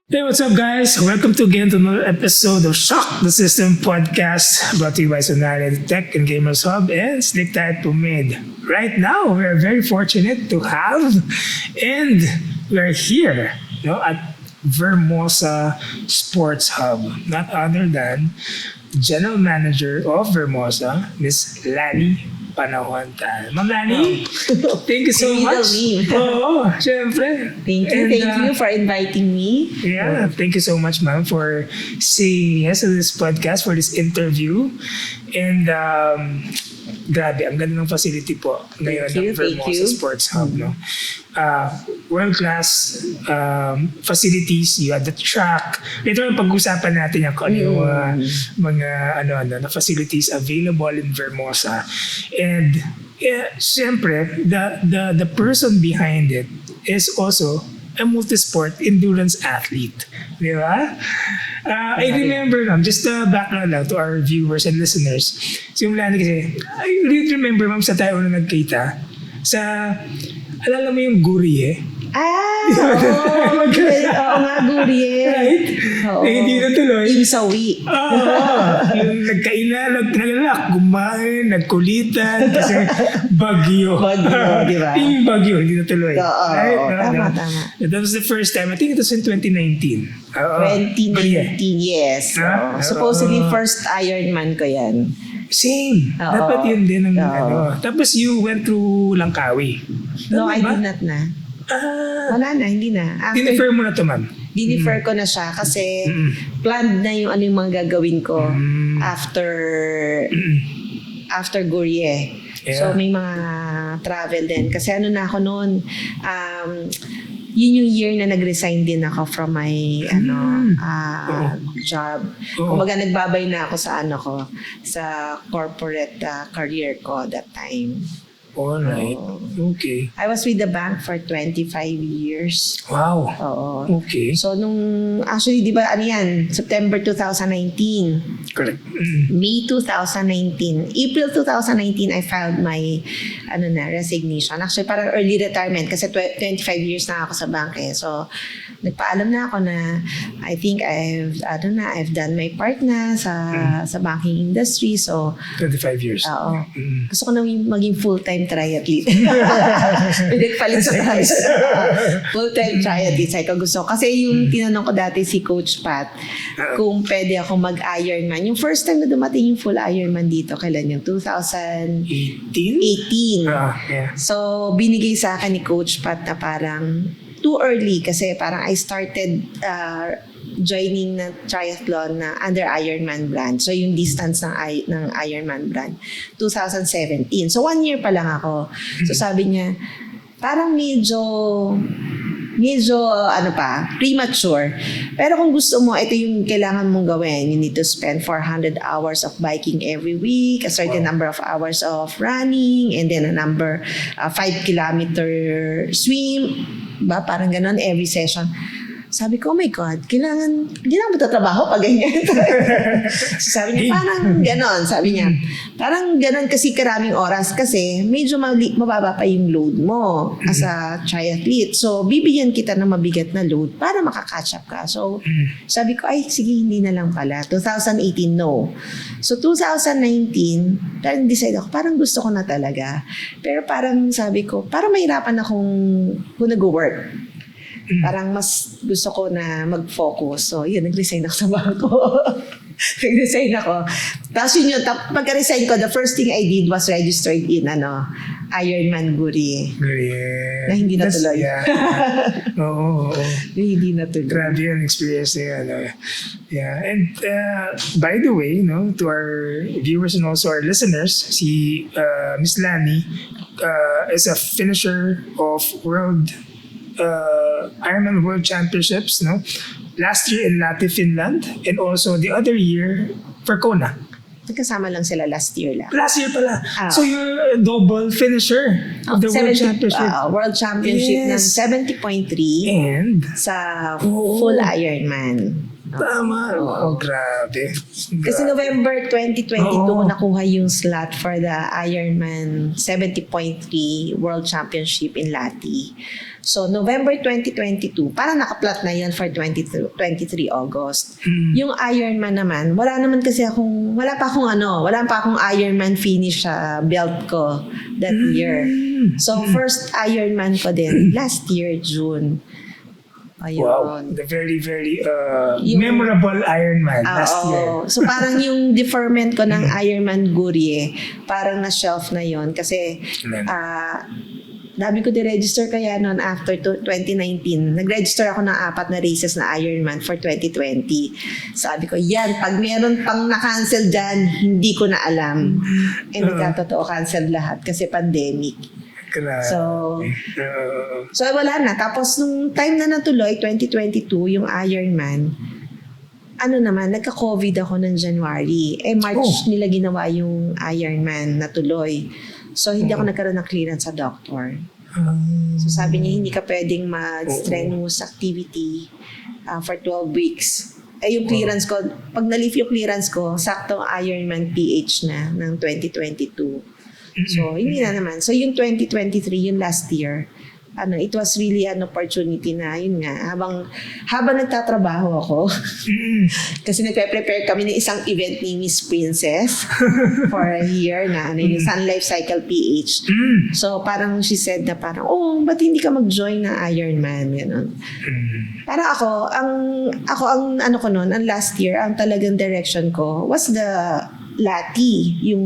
Hey, what's up, guys? Welcome to again to another episode of Shock the System podcast, brought to you by Sonali Tech and Gamers Hub and Slick Tide Pomade. Right now, we are very fortunate to have, and we are here, at Vermosa Sports Hub. Not other than General Manager of Vermosa, Miss Lani Panahon. Ma'am Lani, thank you so much. Oo, syempre. Thank you for inviting me. Yeah, thank you so much, ma'am, for saying yes to this podcast, for this interview. And grabe, ang ganda ng facility po ngayon ng Vermosa Sports Hub. No? World-class facilities, you have the track. Later on, pag-usapan natin yung kung ano yung mga na facilities available in Vermosa. And siyempre, the person behind it is also a multi-sport endurance athlete. Di ba? I remember, ma'am, just background lang to our viewers and listeners. Simula na kasi, I really remember, ma'am, sa tayo na nagkita, alala mo yung Gurye? Oo nga, Gurye. Right? Oo. Eh, hindi na tuloy. Yung sawi. Yung nagkainan, kumain, nagkulitan, kasi bagyo. Di ba? Yung bagyo, hindi na tuloy. Oo, Right? tama. That was the first time. I think it was in 2019. 2019, yes. Supposedly, first Ironman ko yan. Same. Oo. Dapat yun din ang Oo. Tapos you went through Langkawi. No, Tama I ba? did not na. Wala na, hindi na. Dinifer mo na to, ma'am. Dinifer ko na siya kasi planned na yung ano yung mga gagawin ko after Gurye. Yeah. So may mga travel din. Kasi ano na ako noon, yun yung year na nag-resign din ako from my job. Kumbaga nagbabay na ako sa corporate career ko that time. Alright. Okay. I was with the bank for 25 years. Wow. Oo. Okay. So actually, di ba, September 2019. Correct. May 2019. April 2019, I filed my resignation. Actually, parang early retirement kasi 25 years na ako sa bank eh. So, nagpaalam na ako na I think I've done my part na sa banking industry. So, 25 years. oo. Gusto ko na maging full-time triathlete. Pinagpalit sa full-time triathlete. Sabi ko gusto. Kasi yung tinanong ko dati si Coach Pat kung pwede ako mag-Ironman. Yung first time na dumating yung full Ironman dito, kailan yung 2018? 18? Yeah. So, binigay sa akin ni Coach Pat na parang too early kasi parang I started joining na triathlon na under Ironman brand. So, yung distance ng Ironman brand, 2017. So, 1 year pa lang ako. So, sabi niya, parang medyo premature. Pero kung gusto mo, ito yung kailangan mong gawin. You need to spend 400 hours of biking every week, a certain number of hours of running, and then a number, 5-kilometer swim. Ba? Parang ganon every session. Sabi ko, oh my God, hindi na magtatrabaho pag ganyan. So sabi niya, parang ganon. Sabi niya, parang ganon kasi karaming oras kasi medyo mababa pa yung load mo as a triathlete. So, bibigyan kita ng mabigat na load para makakatch up ka. So, sabi ko, ay, sige, hindi na lang pala. 2018, no. So, 2019, parang decide ako, parang gusto ko na talaga. Pero parang sabi ko, parang mahirapan akong kung nag-work. Parang mas gusto ko na mag-focus. So, yun, nag-resign ako sa bangko. Nag-resign ako. Tapos yun, pagka-resign ko, the first thing I did was registered in Ironman Gurye. Na hindi na tuloy. Yeah. Oo. Hindi na tuloy. Grabe yung experience na yan. Yeah. And by the way, to our viewers and also our listeners, si Miss Lani is a finisher of Ironman World Championships, last year in Lahti, Finland, and also the other year for Kona. Nagkasama lang sila last year lang. Last year pala. So you're a double finisher of the World Championship. World Championship ng 70.3 and sa full Ironman. Tama. Oh, grabe. Kasi November 2022 Oo. nakuha yung slot for the Ironman 70.3 World Championship in Lati. So November 2022, parang naka-plot na yun for 23 August. Yung Ironman naman, wala pa akong Ironman finish sa belt ko that year. So first Ironman ko din last year June. Ayun. Wow. The very, very Yung- memorable Ironman last year. So parang yung deferment ko ng Ironman Gurye, parang na-shelf na yon kasi Amen. dami ko di-register kaya noon after 2019. Nag-register ako ng 4 na races na Ironman for 2020. Sabi ko, yan, pag meron pang na-cancel dyan, hindi ko na alam. Nagkatotoo cancel lahat kasi pandemic. Grabe. So wala na. Tapos nung time na natuloy, 2022, yung Ironman, nagka-COVID ako ng January. March nila ginawa yung Ironman natuloy. So hindi ako nagkaroon ng clearance sa doctor. So sabi niya, hindi ka pwedeng mag-strenuous activity for 12 weeks. Yung clearance ko, pag na-lift yung clearance ko, saktong Ironman PH na ng 2022. So, hindi na naman. So, yung 2023, yung last year, it was really an opportunity na, yun nga, habang nagtatrabaho ako, kasi nagpe-prepare kami ng isang event ni Miss Princess for a year na, yung Sun Life Cycle PH. So, parang she said na parang, ba't hindi ka mag-join na Ironman? Ganun. Parang ang last year, ang talagang direction ko was the Lati, yung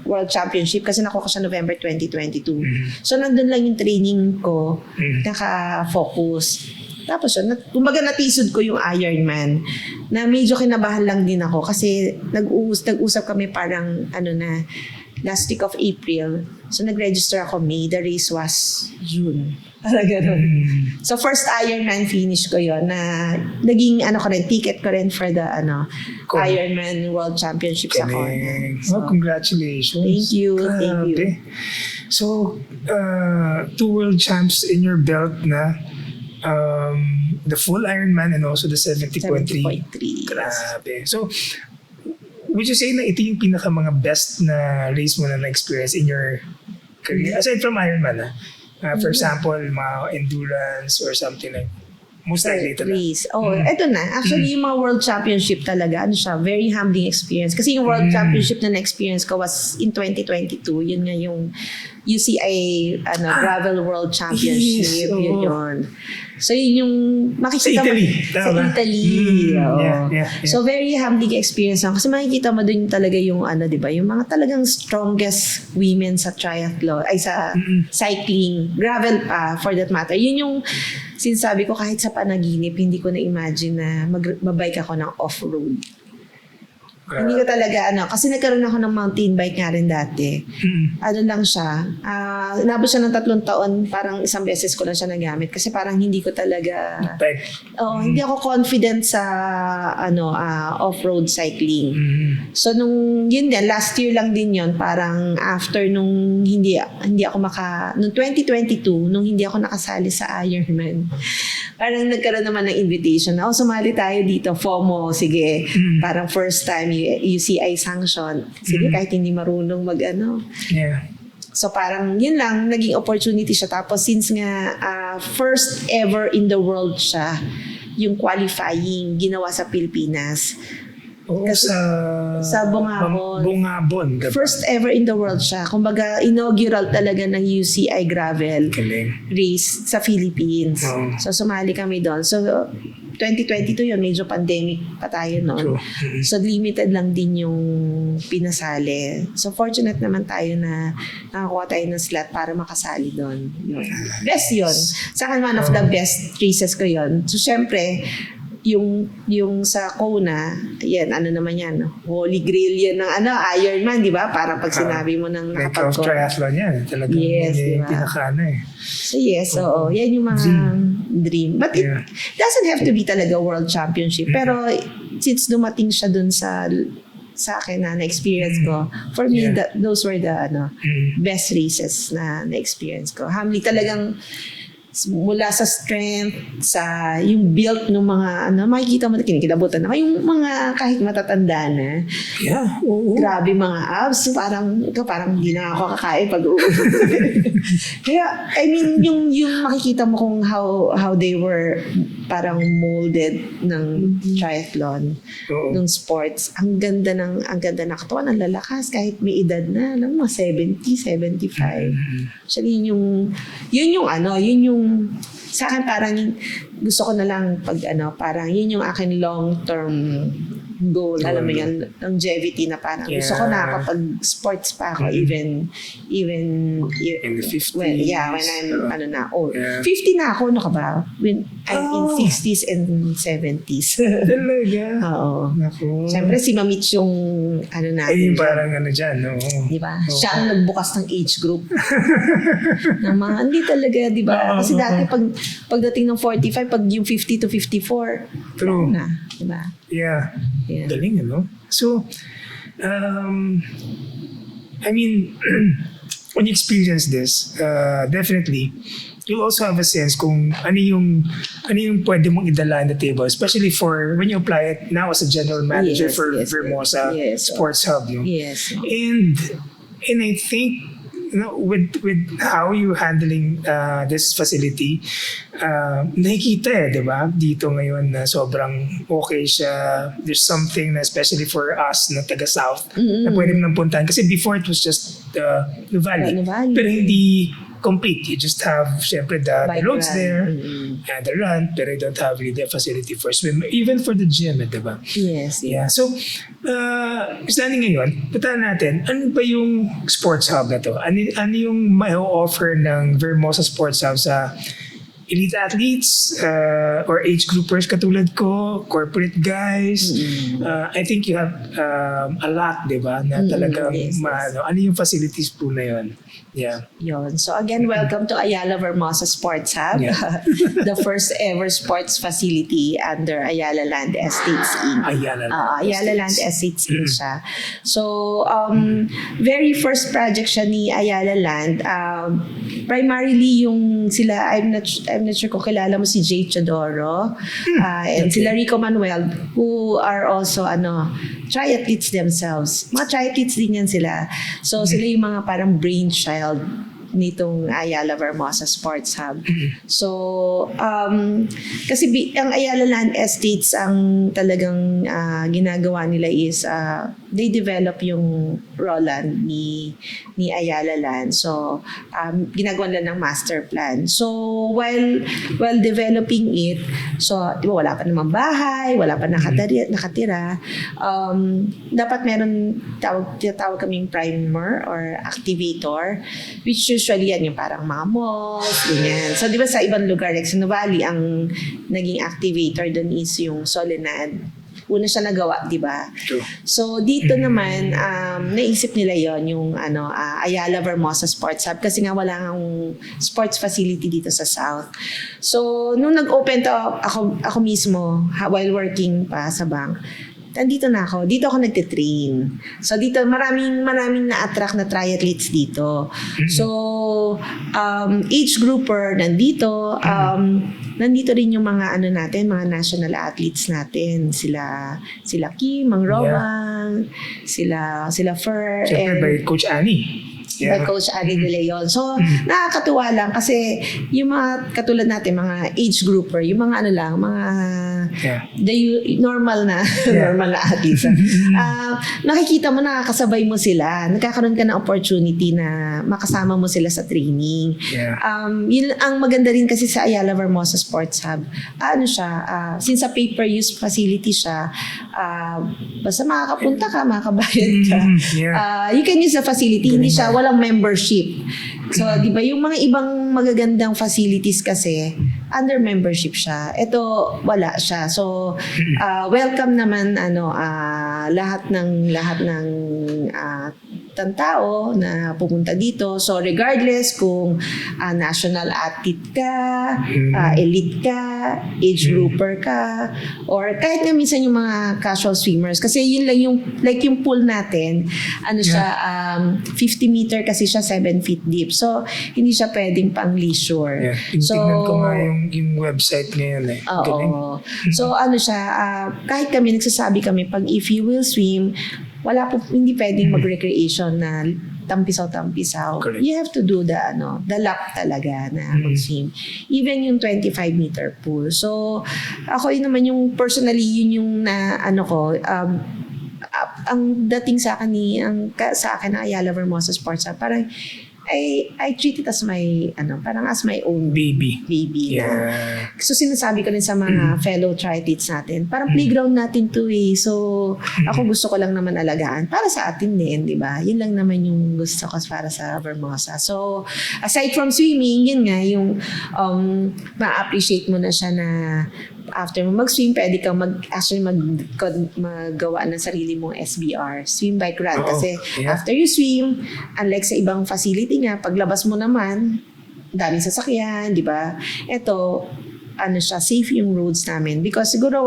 World Championship, kasi nakuha ko siya November 2022. So, nandun lang yung training ko, naka-focus. Tapos yun, kumbaga natisod ko yung Ironman, na medyo kinabahan lang din ako, kasi nag-usap kami parang, last week of April. So, nag-register ako May. The race was June. Parang ganun. So, first Ironman finish ko yon na naging ticket ko rin for the Ironman World Championship sa Kona. So, congratulations. Thank you. Grabe. So, 2 world champs in your belt na. The full Ironman and also the 70.3. 70.3. Grabe. So, would you say na ito yung pinaka mga best na race mo na na-experience in your career? Aside from Ironman, for example, mga endurance or something like most likely ito na. Race. Eto na. Actually, yung mga World Championship talaga, very humbling experience. Kasi yung World Championship na na-experience ko was in 2022. Yun nga yung UCI Gravel World Championship. Yes, yun. So, yun yung makikita Sa Italy. Sa Italy. Yeah. So, very humbling experience lang. Kasi makikita mo dun talaga yung diba? Yung mga talagang strongest women sa triathlon, sa cycling, gravel pa, for that matter. Yun yung sinasabi ko, kahit sa panaginip, hindi ko na-imagine na magbike ako ng off-road. Hindi ko talaga kasi nagkaroon ako ng mountain bike nga rin dati. Lang siya. Inabot siya ng 3 taon, parang isang beses ko lang siya nagamit kasi parang hindi ko talaga hindi ako confident sa off-road cycling. So nung yun din, last year lang din yun, parang after nung hindi ako nung 2022, nung hindi ako nakasali sa Ironman, parang nagkaroon naman ng invitation na, sumali tayo dito, FOMO, sige. Parang first time UCI sanction. Sige, kahit hindi marunong Yeah. So parang yun lang, naging opportunity siya. Tapos since nga first ever in the world siya, yung qualifying ginawa sa Pilipinas. Kasi sa Bungabon. Bungabon. Diba? First ever in the world siya. Kumbaga, inaugural talaga ng UCI Gravel race sa Philippines. So, sumali kami doon. So, 2022 yun, medyo pandemic pa tayo noon. So, limited lang din yung pinasali. So, fortunate naman tayo na nakakuha tayo ng slot para makasali doon. Best yun. Sa akin, one of the best races ko yun. So, syempre, yung sa Kona, yan, naman yan, holy grail yan ng Ironman, di ba? Para pag sinabi mo ng nakapag-Kona. Triathlon yan. Talagang yes, diba? Pinaka So yes, yan yung mga dream. But it doesn't have to be talaga world championship. Pero since dumating siya dun sa akin na-experience ko, for me, those were the best races na na-experience ko. Hamli talagang mula sa strength, sa yung build ng mga, makikita mo, kinikilabutan ako, yung mga kahit matatanda na, Yeah, oo. grabe mga abs, parang hindi na ako kakain pag Kaya, I mean, yung makikita mo kung how they were parang molded ng triathlon, Oo. ng sports. Ang ganda ng katawan, ang lalakas kahit may edad na, alam mo, 70, 75. Actually, yun yung sa akin parang gusto ko na lang parang yun yung akin long-term goal. Alam mo yan, longevity na parang gusto ko na kapag sports pa ako, even In the 50s. when I'm old. Yeah. 50 na ako, ka ba? When I'm in Oh. 60s and 70s. Talaga. Oo. Naku. Siyempre si Mamich yung natin. Ay, parang dyan, no? Di ba? Oo. Siya ang nagbukas ng age group. ng mga, hindi talaga, di ba? Kasi dati pagdating ng 45, pag yung 50 to 54, True. wala na. Di ba? Yeah. Yeah. Galing, ano? So, I mean, when you experience this, definitely, you'll also have a sense kung ano yung pwede mong idala on the table, especially for when you apply it now as a general manager Yes, for yes, Vermosa yes. Sports Hub. No? Yes. And I think with how you handling this facility, nakikita di ba? Dito ngayon na sobrang okay siya. There's something na especially for us na taga South na pwede mo nang puntahan. Kasi before it was just the Valley. The Valley. Pero hindi complete. You just have, syempre, the Bike roads run. there and the run, pero you don't have really the facility for swim. Even for the gym, di ba? Yes. Yeah. So, Miss Lani ngayon, puntahan natin, ano ba yung sports hub na to? Ano yung may offer ng Vermosa Sports Hub sa elite athletes or age groupers katulad ko, corporate guys? I think you have a lot, di ba? Na talagang, Yes. ano yung facilities po na yun? Yeah. Yun. So again, welcome to Ayala Vermosa Sports Hub, Yeah. the first ever sports facility under Ayala Land Estates Inc. Ayala Land Ayala Land Estates Inc. siya. So, very first project siya ni Ayala Land. Primarily yung sila, I'm not sure kung kilala mo si Jay Chodoro and sila Rico Manuel, who are also triathletes themselves. Mga triathletes din yan sila. So sila yung mga parang brainchild nitong Ayala Vermosa Sports Hub. So, kasi ang Ayala Land Estates, ang talagang ginagawa nila is they develop yung Roland ni Ayala Land. So, ginagawa nila ng master plan. So, while developing it, so, di ba, wala pa namang bahay, wala pa nakatira, dapat meron tinatawag kaming primer or activator, which usually yan yung parang mga malls, ganyan. So, di ba sa ibang lugar, like sa Nuvali, ang naging activator doon is yung Solenad. Una siya nagawa, di ba? True. So, dito naman, naisip nila yon yung Ayala Vermosa Sports Hub kasi nga wala nang sports facility dito sa South. So, nung nag-open to, ako mismo, while working pa sa bank, nandito na ako. Dito ako nagtitrain. So dito maraming na-attract na triathletes dito. So age grouper nandito. Nandito rin yung mga mga national athletes natin. Sila Kim, Mang Robang, sila Fer, Siyempre by Coach Annie. by Coach Ari De Leon. So, nakakatuwa lang kasi yung mga katulad natin, mga age grouper, yung mga normal na athletes. Nakikita mo, nakakasabay mo sila. Nagkakaroon ka ng opportunity na makasama mo sila sa training. Yeah. Yun ang maganda rin kasi sa Ayala Vermosa Sports Hub. Since sa pay-per-use facility siya, basta makakapunta ka, makakabayad ka. Yeah. You can use the facility. Hindi siya, walang membership. So, di ba, yung mga ibang magagandang facilities kasi, under membership siya. Ito, wala siya. So, welcome naman, lahat ng ng tao na pupunta dito. So regardless kung national athlete ka, elite ka, age grouper ka, or kahit nga minsan yung mga casual swimmers. Kasi yun lang yung, like yung pool natin, ano siya, 50 meter kasi siya 7 feet deep. So hindi siya pwedeng pang leisure. Yeah. Tingnan ko nga yung website ngayon eh. Galing. Oo. So ano siya, kahit kami nagsasabi kami, pag if you will swim, hindi pwedeng mag-recreation na tampisaw-tampisaw. Correct. You have to do the lap talaga na mag-swim. Even yung 25-meter pool. So, ako yun naman yung personally, yun yung ang dating sa akin sa akin na Ayala Vermosa Sports Hub, parang I treat it as my parang as my own Baby. na. So sinasabi ko rin sa mga fellow triathletes natin, parang playground natin to eh. So ako gusto ko lang naman alagaan para sa atin din, di ba? Yun lang naman yung gusto ko para sa Vermosa. So aside from swimming, yun nga yung ma-appreciate mo na siya na after mo mag-swim, pwede kang maggawa ng sarili mong SBR, swim, bike, run. Kasi after you swim, unlike sa ibang facility nga, paglabas mo naman, daming sasakyan, di ba? Ito, safe yung roads namin. Because siguro,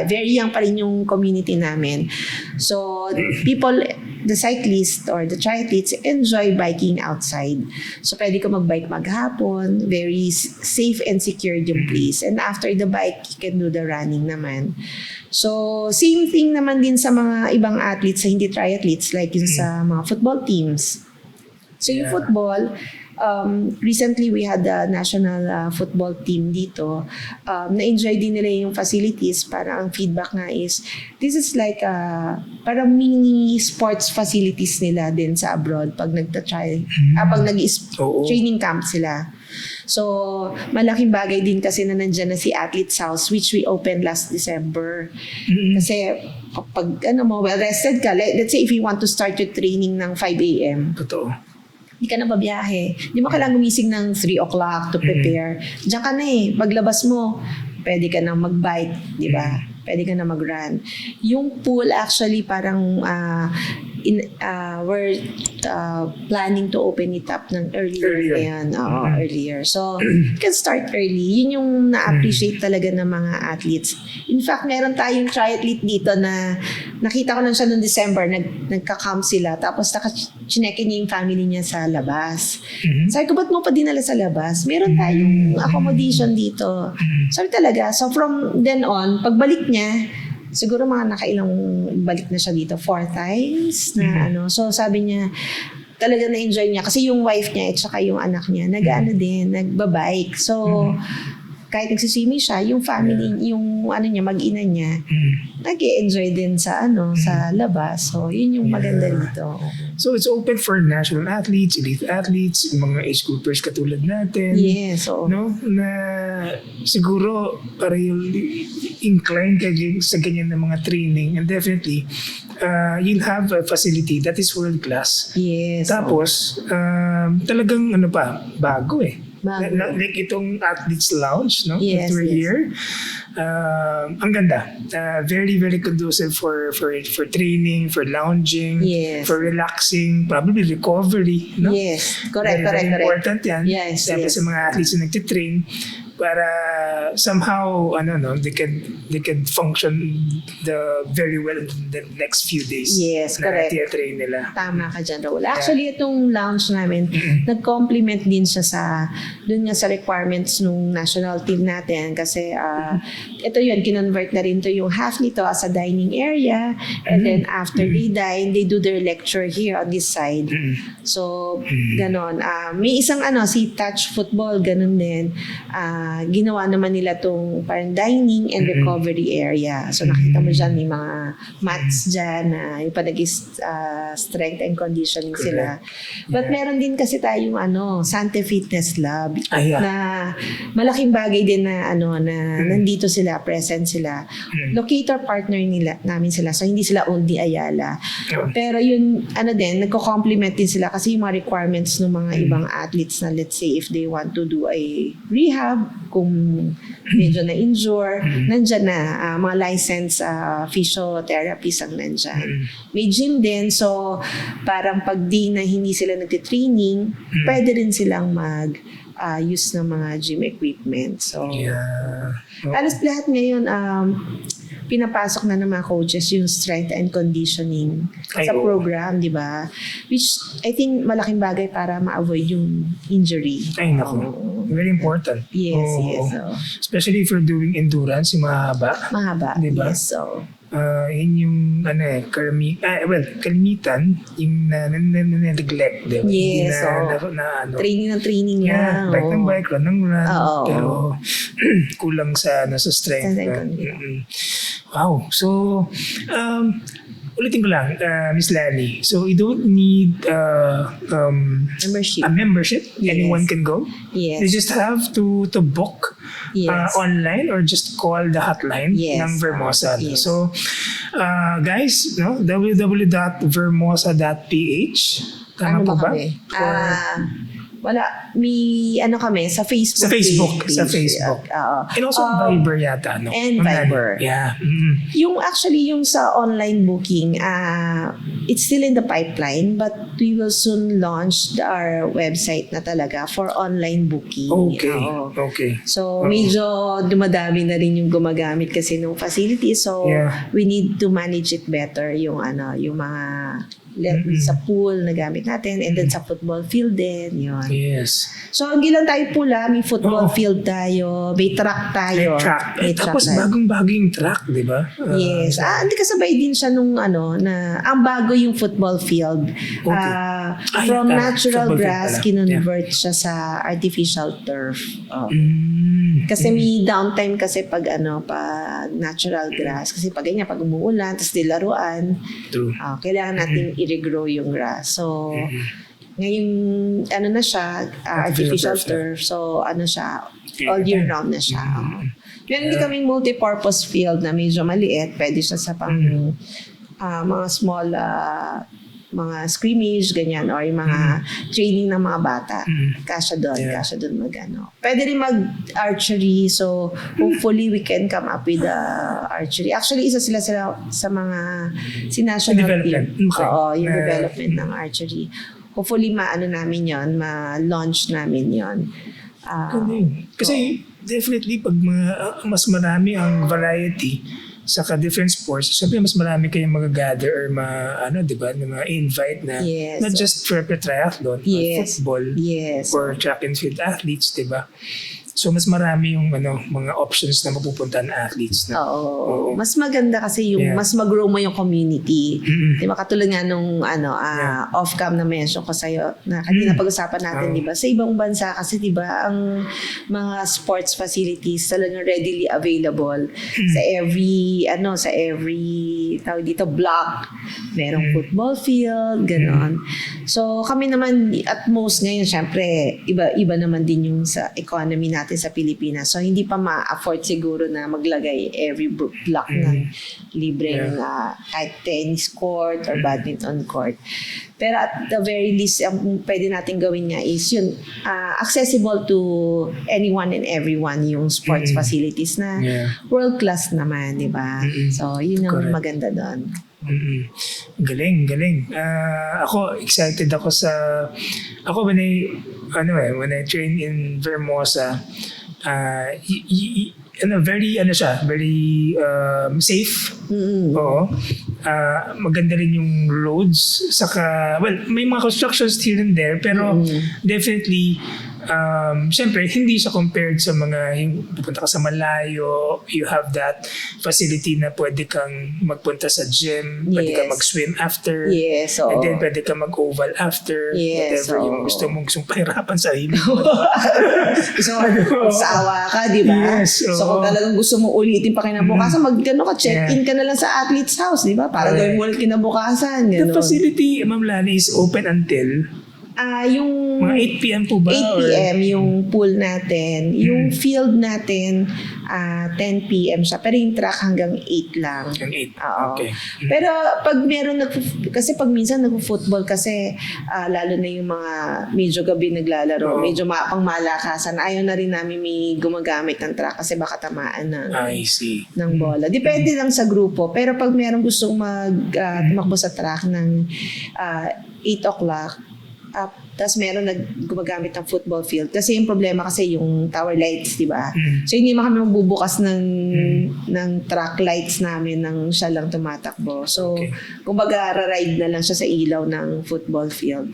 very young pa rin yung community namin. So, people, the cyclists or the triathletes enjoy biking outside. So, pwede ka mag-bike maghapon. Very safe and secured yung place. And after the bike, you can do the running naman. So, same thing naman din sa mga ibang athletes sa hindi triathletes, like yung sa mga football teams. So, yung football, recently we had a national football team dito. Na-enjoy din nila yung facilities. Parang ang feedback nga is, this is like parang mini sports facilities nila din sa abroad pag pag nag-training camp sila. So, malaking bagay din kasi na nandyan na si Athlete's House, which we opened last December. Kasi pag well-rested ka, let's say if you want to start your training ng 5 a.m. Totoo. Hindi ka na babiyahe. Hindi mo kailangan gumising ng 3 o'clock to prepare. Diyan ka na eh. Paglabas mo, pwede ka na mag-bike, di ba? Pwede ka na mag-run. Yung pool actually parang we're planning to open it up ng earlier. Ayan, earlier. So, you can start early. Yun yung na-appreciate talaga ng mga athletes. In fact, meron tayong triathlete dito na nakita ko lang siya noong December, nagka-camp sila. Tapos chinekin niya yung family niya sa labas. Sabi ko, ba't mo pa dinala sa labas? Meron tayong accommodation dito. Sabi talaga, so from then on, pagbalik niya, siguro mga nakailang balik na siya dito 4 times na So sabi niya, talaga na-enjoy niya kasi yung wife niya at saka yung anak niya nagbabike. So kahit nagsiswimming siya, yung family, yung niya, mag-ina niya, nag-enjoy din sa sa labas. So yun yung maganda dito. So it's open for national athletes, elite athletes, mga age groupers katulad natin. Yes, no? Na siguro pareho inclined ka sa ganyan ng mga training, and definitely you'll have a facility that is world class. Yes. Tapos talagang bago eh. Like itong Athletes Lounge, no? Yes, that we're here. Ang ganda. Very, very conducive for training, for lounging, for relaxing, probably recovery. No? Yes, correct. Very important yan. Yes, Siyempre sa mga athletes na nagtitrain para somehow they can function very well in the next few days. Yes, na correct. train nila. Tama ka dyan, Raul. Actually, itong lounge namin, nag-complement din siya dun nga sa requirements nung national team natin kasi ito yun, kinonvert na rin to yung half nito as a dining area, and then after they dine, they do their lecture here on this side. So, ganon. May isang si touch football, ganon din. Ginawa naman nila tong parang dining and recovery area. So nakita mo dyan, may mga mats dyan na yung strength and conditioning sila. But meron din kasi tayong Sante Fitness Lab na malaking bagay din na nandito sila, present sila. Locator partner namin sila. So hindi sila only Ayala. Pero yun, nagko-complement din sila kasi yung mga requirements ng mga ibang athletes na let's say if they want to do a rehab, kung medyo na-injure, nandyan na. Mga licensed physiotherapists ang nandyan. May gym din, so parang pag di na hindi sila nagtitraining, pwede rin silang use ng mga gym equipment. So, halos lahat ngayon, pinapasok na ng mga coaches yung strength and conditioning sa program, di ba? Which I think malaking bagay para ma-avoid yung injury. Ay, naku. Very important. Yes, Oo. yes. So, Especially if you're doing endurance, yung mahaba. mahaba. Di ba? Yes, so. Yun yung kalimitan yung na-neglect, di ba? Yes, training ng training lang. Bike ng bike, run ng run. Oo. Pero kulang sa strength. Wow. So, ulitin ko lang, Miss Lani. So, you don't need Membership. a membership. Yes. Anyone can go. Yes. You just have to book Yes. online or just call the hotline Yes. ng Vermosa. Yes. So, guys, no, www.vermosa.ph. Tama Ano po ba ba? kami? Or- Wala. May kami sa Facebook. Sa Facebook. page. Sa Facebook. Oo. And also Viber yata, no? And Online. Viber. Yeah. Yung sa online booking, it's still in the pipeline, but we will soon launch our website na talaga for online booking. Okay. Oo. Okay. So, medyo dumadami na rin yung gumagamit kasi ng facility. So, Yeah. we need to manage it better yung mga sa pool na gamit natin and then sa football field din. Yun. Yes. So, hindi lang tayo pula. May football Oo. field tayo. May track tayo. May track. May track Tapos tayo. bagong-bago yung track, di ba? Yes. Hindi kasabay din siya nung na ang bago yung football field. Okay. From Ay, natural football field grass, pala. kinonvert siya sa artificial turf. Oh. Kasi may downtime kasi pag natural grass. Kasi pag ganyan, pag umuulan, tapos dilaruan, True. kailangan natin i-regrow yung grass. So, ngayon, na siya, artificial turf. So, siya, all year round na siya. Meron din kaming multi-purpose field na medyo maliit. Pwede siya sa mga small mga scrimmage, ganyan, or yung mga training ng mga bata. Kasya doon Pwede rin mag-archery, so hopefully we can come up with archery. Actually, isa sila sa mga national team. Okay. Oo, yung development ng archery. Hopefully, namin yon, ma-launch namin yon. Kasi definitely pag mas marami ang variety sa different sports, syempre mas marami kayong mag-gather or di ba, na invite na Yes. not just for triathlon, Yes. football, Yes. or track and field athletes, di ba? So mas marami yung mga options na mapupuntahan na athletes na. Oo. Mas maganda kasi yung mas mag-grow mo yung community. Di ba? Katulad nga nung off-cam na mention ko sa'yo na kanina pag-usapan natin, di ba? Sa ibang bansa kasi, di ba, ang mga sports facilities talagang readily available sa every tawag dito, block. Merong football field, ganon. So, kami naman, at most ngayon, syempre, iba naman din yung sa economy natin sa Pilipinas. So, hindi pa ma-afford siguro na maglagay every block ng libreng kahit tennis court or badminton court. Pero at the very least, ang pwede natin gawin nga is yun, accessible to anyone and everyone yung sports facilities na world-class naman, di ba? So, yun ang maganda doon. Galing. Ako, excited ako when I train in Vermosa, very safe. Oo. Maganda rin yung roads. May mga constructions here and there, pero definitely, syempre, hindi siya compared sa yung pupunta ka sa malayo, you have that facility na pwede kang magpunta sa gym, pwede kang mag-swim after, Yes, and then pwede kang mag-oval after, Yes, whatever yung gusto mong pahirapan sa sarili mo. So, sawa ka, di ba? Yes, so, kung talagang gusto mo ulitin pa kinabukasan, check-in ka na lang sa athlete's house, di ba? Para gawin mo ulit kinabukasan. The facility, Ma'am Lani, is open until Yung Mga 8 p.m. po ba? 8 p.m. yung pool natin. Yung field natin, 10 p.m. siya. Pero yung track hanggang 8 lang. Hanggang 8. Oo. Okay. Pero pag meron kasi pag minsan nagfo-football kasi lalo na yung mga medyo gabi naglalaro, Oo. medyo pang malakasan, ayaw na rin namin may gumagamit ng track kasi baka tamaan I see. ng bola. Depende lang sa grupo. Pero pag meron gustong tumakbo sa track ng 8 o'clock, tapos meron gumagamit ng football field. Kasi yung problema kasi yung tower lights, di ba? So hindi man kami magbubukas ng track lights namin nang siya lang tumatakbo. So, kumbaga, ride na lang siya sa ilaw ng football field.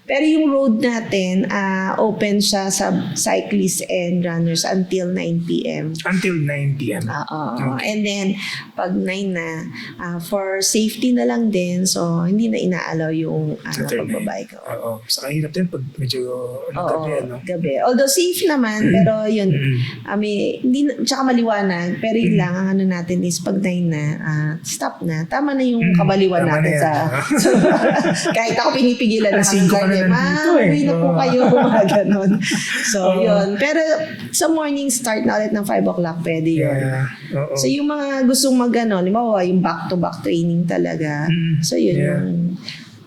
Pero yung road natin, open siya sa cyclists and runners until 9 p.m. Until 9 p.m. Oo. And then, pag 9 na, for safety na lang din, so hindi na inaalaw yung pagbabike. Oo. Saka hirap din pag medyo gabi, ano? Gabi. Although safe naman, pero yun, hindi, tsaka maliwanag, pero yun lang, ang ano natin is pag 9 na, stop na. Tama na yung kabaliwan Tama natin na yan. kahit ako pinipigilan na Alas 5 ka na nandito uwi na po Oo. kayo, mga ganon. So, yun. Pero sa morning start na ulit ng 5 o'clock, pwede yun. Yeah. Oo. So, yung mga gustong limbawa, yung back-to-back training talaga. So, yun Yeah.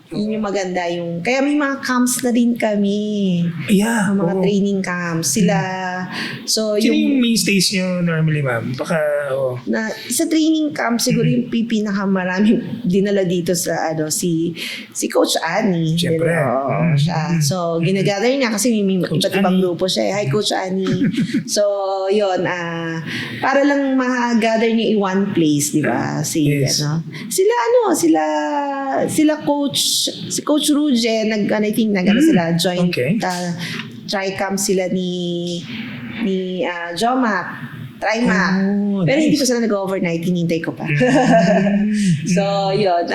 yun yung maganda yung, kaya may mga camps na rin kami. Yeah. Mga oo. training camps. Sila, so Sino yung yung, mainstays nyo normally, ma'am? Baka, sa training camp, siguro yung pinakamaraming dinala dito sa, si Coach Annie. Siyempre. Oo, siya. So, ginagather niya kasi may Coach iba't ibang Annie. grupo siya. Hi, Coach Annie. So, yun, para lang ma-gather niya in one place, di ba? Yes. Sila si Coach Ruge, I think sila joint, Okay. tri-camp sila ni Jomac, Trimac. Oh, Pero hindi nice. ko sila nag-overnight, hinintay ko pa. So, yun.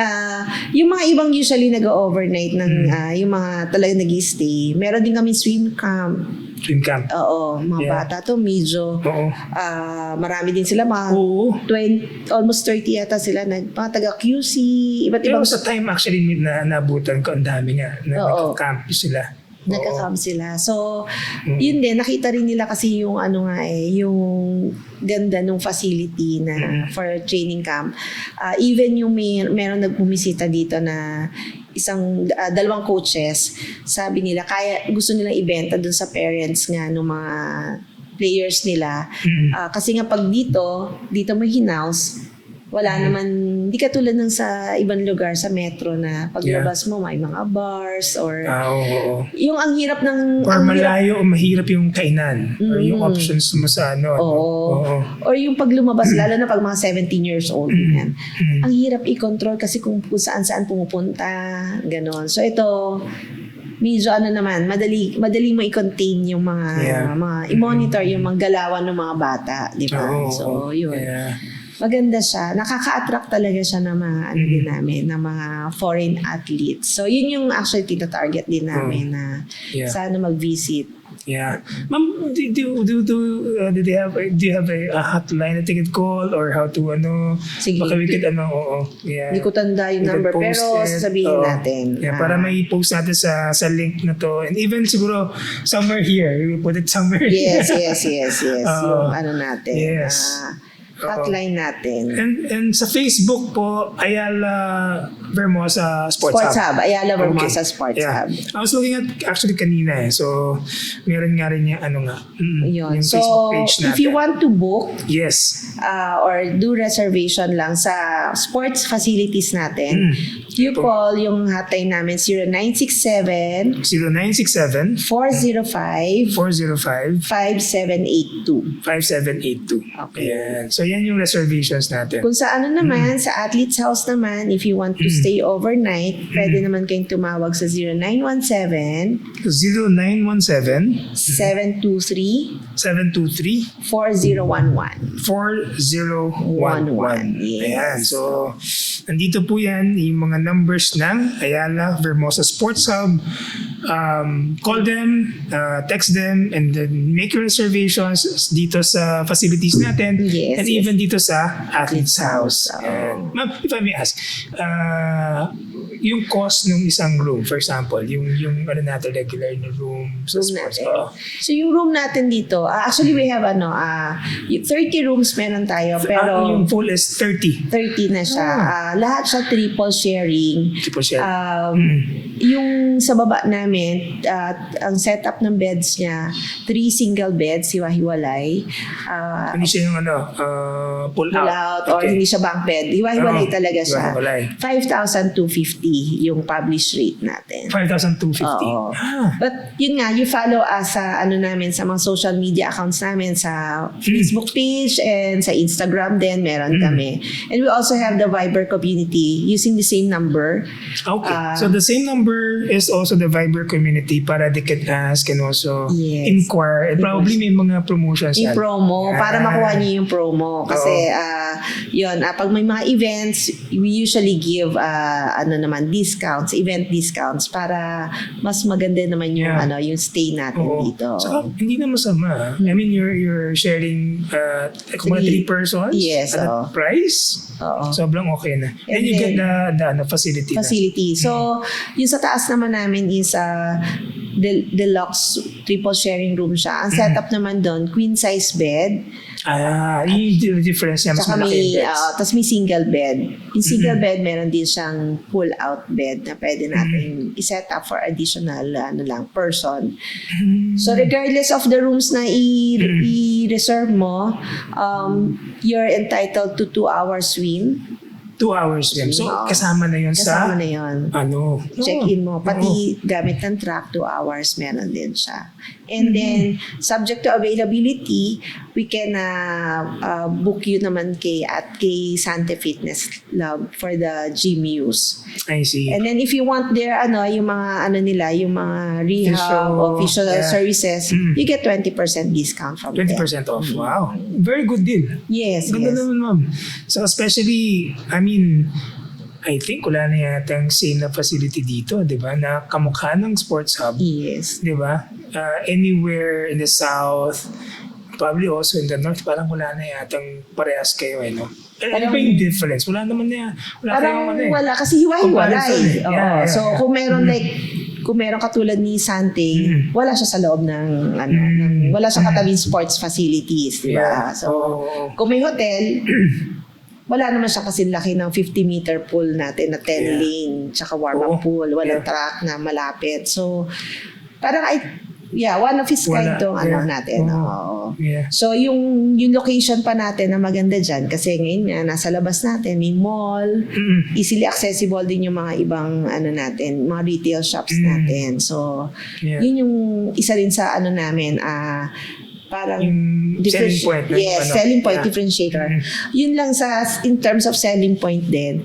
Yung mga ibang usually nag-overnight ng yung mga talagang nag-stay. Meron din kami swim camp. Swim camp. Oo, mga Yeah. bata to medyo Oo. marami din sila, mga Oo. 20, almost 30 yata sila, mga taga-QC, iba't Pero ibang sa time actually na nabutan ko, ang dami nga. Oo. Nagka-camp sila. nagka-camp sila. So, yun din, nakita rin nila kasi yung yung ganda ng facility na for training camp. Even yung meron nagbumisita dito na dalawang coaches, sabi nila, gusto nilang ibenta dun sa parents nga ng mga players nila. Kasi nga pag dito mo hinaus, wala naman, di katulad ng sa ibang lugar sa metro na paglabas mo may mga bars or Oo. yung ang hirap ng Or ang hirap- malayo o mahirap yung kainan. Or yung options mo sa ano. Oo. Or yung pag lumabas, lalo na pag mga 17 years old yan. Ang hirap i-control kasi kung saan-saan pumupunta, ganon. So ito, medyo naman, madali mo i-contain yung mga i-monitor yung mga galawan ng mga bata, di ba? Oo. So, yun. Yeah. Maganda siya. Nakaka-attract talaga siya ng mga din namin, ng mga foreign athletes. So, yun yung actually tinatarget din namin na sana mag-visit. Yeah. Ma'am, do you have a hotline that they could call or how to Sige. baka we could oo. Yeah. Hindi ko tanda yung We could number, post pero it. sasabihin Oo. natin. Yeah, para may post natin sa link na to. And even siguro somewhere here, we put it somewhere Yes. here. Yung natin. Yes. Hotline natin. And sa Facebook po, Ayala Vermosa Sports Hub. Ayala Vermosa Okay. Sports Yeah. Hub. I was looking at actually kanina So, meron nga rin yung Yun. yung So, Facebook page natin. if you want to book Yes. or do reservation lang sa sports facilities natin, you call yung hotline namin 0967 0967 405 405 5782. 5782. Okay. Ayan. So, yan yung reservations natin. Kung sa naman, sa Athlete's House naman, if you want to stay overnight, pwede naman kayong tumawag sa 0917 0917 723 723 4011. 4011. Yes. Ayan. So, nandito po yan, yung mga numbers ng Ayala Vermosa Sports Hub. Call them, text them, and then make your reservations dito sa facilities natin. Yes, And yes. even dito sa Athlete's House. Oo. Ayan. Ma'am, if I may ask, yung cost ng isang room, for example, yung ano natin, regular na room sa Room sports. natin. Oo. So yung room natin dito, actually we have 30 rooms meron tayo, pero yung full is 30. 30 na siya. Lahat siya triple sharing. Triple share. Yung sa baba namin, ang setup ng beds niya, 3 single beds, hiwa-hiwalay. Hindi siya yung pull Pull out or hindi siya bunk bed. Hiwa-hiwalay talaga siya. Hiwa-hiwalay. 5,250 yung published rate natin. 5,250. Oo. But yun nga, you follow us sa namin, sa mga social media accounts namin, sa Facebook page and sa Instagram din, meron kami. And we also have the Viber community using the same number. Okay. So the same number is also the Viber community para they can ask and also Yes. inquire. And probably may mga promotions Yung yan. promo, para makuha niyo yung promo. Kasi, pag may mga events, we usually give, event discounts para mas maganda naman yung, Yeah. yung stay natin Oo. dito. Saka, hindi na masama. I mean, you're sharing kung mga 3 persons Yes, at oo. that price. Oo. Sobrang okay na. And you get the facility. Facility. So, yung sa taas naman namin is deluxe triple sharing room siya. Ang setup naman doon, queen size bed. Yung difference niya, mas Saka malaki yung beds. tapos may single bed. Yung single bed, meron din siyang pull-out bed na pwede natin i-set up for additional person. So, regardless of the rooms na i-reserve mo, you're entitled to 2-hour swim. 2 hours swim. So, Oo. kasama na yun Kasama na yun. Check-in mo. Pati gamit ng truck, 2 hours, meron din siya. And then, subject to availability, we can book you naman kay Sante Fitness Lab for the gym use. I see. And then, if you want their, yung mga, yung mga rehab or visual services, you get 20% discount from 20% them. off. Wow. Very good deal. Yes, Ganda yes. naman, ma'am. So, especially, I think wala na yatang same na facility dito, di ba? Na kamukha ng sports hub. Yes. Di ba? Anywhere in the south, probably also in the north, parang wala na yatang parehas kayo, no? Ano ba yung difference? Wala naman na, wala Parang kayong wala, kasi hiwa-hiwalay. Comparison eh. Oo. Yeah. So, kung meron katulad ni Sante, wala siya sa loob ng, wala siyang katabing sports facilities, di ba? Yeah. So, Oo. kung may hotel, wala naman siya kasi laki ng 50-meter pool natin na 10 lane, tsaka warm-up pool, walang track na malapit. So, parang one of his kind tong natin. Oo. Yeah. So, yung location pa natin na maganda dyan, kasi ngayon nga, nasa labas natin, may mall, easily accessible din yung mga ibang, natin, mga retail shops natin. So, yun yung isa rin sa, namin, parang Yung selling point. Yes, selling point, differentiator. Yun lang in terms of selling point din.